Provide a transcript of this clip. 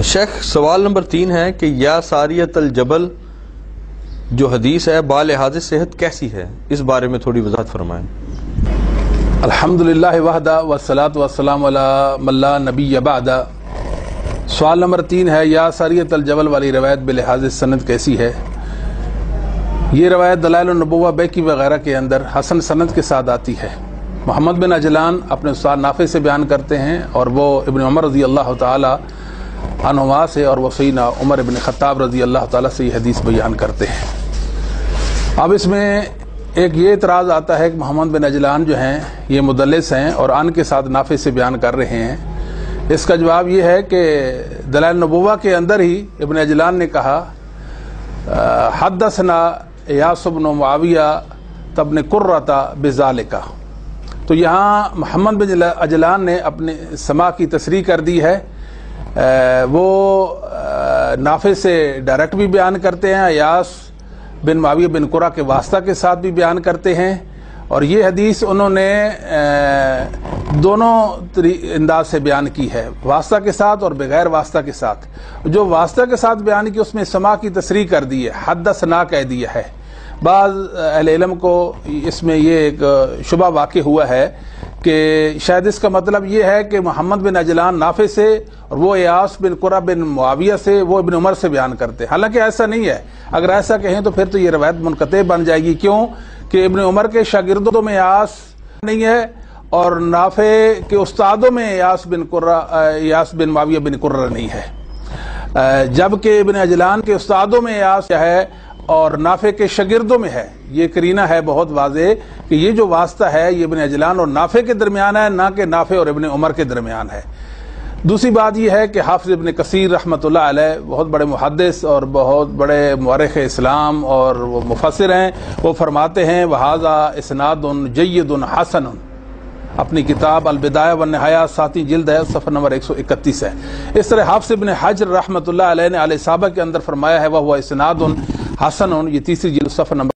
شیخ سوال نمبر 3 ہے کہ یا ساریت الجبل جو حدیث ہے بالحاظ صحت کیسی ہے، اس بارے میں تھوڑی وضاحت فرمائیں۔ الحمدللہ وحدہ والصلاۃ والسلام علی من لا نبی بعد۔ سوال نمبر 3 ہے یا ساریت الجبل والی روایت بالحاظ سند کیسی ہے۔ یہ روایت دلائل النبوہ بیکی وغیرہ کے اندر حسن سند کے ساتھ آتی ہے۔ محمد بن عجلان اپنے استاد نافع سے بیان کرتے ہیں اور وہ ابن عمر رضی اللہ تعالی عنہما سے اور وہ سیدنا عمر ابن خطاب رضی اللہ تعالیٰ سے یہ حدیث بیان کرتے ہیں۔ اب اس میں ایک یہ اعتراض آتا ہے کہ محمد بن عجلان جو ہیں یہ مدلس ہیں اور ان کے ساتھ نافع سے بیان کر رہے ہیں۔ اس کا جواب یہ ہے کہ دلائل نبوہ کے اندر ہی ابن عجلان نے کہا حدثنا یاس بن معاویہ تبن قرۃ بذالک، تو یہاں محمد بن عجلان نے اپنے سماع کی تصریح کر دی ہے۔ وہ نافع سے ڈائریکٹ بھی بیان کرتے ہیں، یاس بن معاویہ بن قرہ کے واسطہ کے ساتھ بھی بیان کرتے ہیں، اور یہ حدیث انہوں نے دونوں انداز سے بیان کی ہے، واسطہ کے ساتھ اور بغیر واسطہ کے ساتھ۔ جو واسطہ کے ساتھ بیان کی اس میں سماع کی تصریح کر دی ہے، حدثنا کہہ دیا ہے۔ بعض اہل علم کو اس میں یہ ایک شبہ واقع ہوا ہے کہ شاید اس کا مطلب یہ ہے کہ محمد بن عجلان نافع سے اور وہ یاس بن قرہ بن معاویہ سے، وہ ابن عمر سے بیان کرتے ہیں، حالانکہ ایسا نہیں ہے۔ اگر ایسا کہیں تو پھر تو یہ روایت منقطع بن جائے گی، کیوں کہ ابن عمر کے شاگردوں میں یاس نہیں ہے اور نافع کے استادوں میں یاس بن معاویہ بن قرہ نہیں ہے، جبکہ ابن عجلان کے استادوں میں یاس ہے اور نافع کے شاگردوں میں ہے۔ یہ قرینہ ہے بہت واضح کہ یہ جو واسطہ ہے یہ ابن عجلان اور نافع کے درمیان ہے، نہ کہ نافع اور ابن عمر کے درمیان ہے۔ دوسری بات یہ ہے کہ حافظ ابن کثیر رحمۃ اللہ علیہ بہت بڑے محدث اور بہت بڑے مورخ اسلام اور وہ مفسر ہیں، وہ فرماتے ہیں وہذا اسناد جید حسن، اپنی کتاب البدایہ والنہایہ 7 جلد ہے، صفحہ نمبر 131 ہے۔ اس طرح حافظ ابن حجر رحمۃ اللہ علیہ نے الاصابہ کے اندر فرمایا ہے وہ اسناد حسن، یہ 3 جلد صفحہ نمبر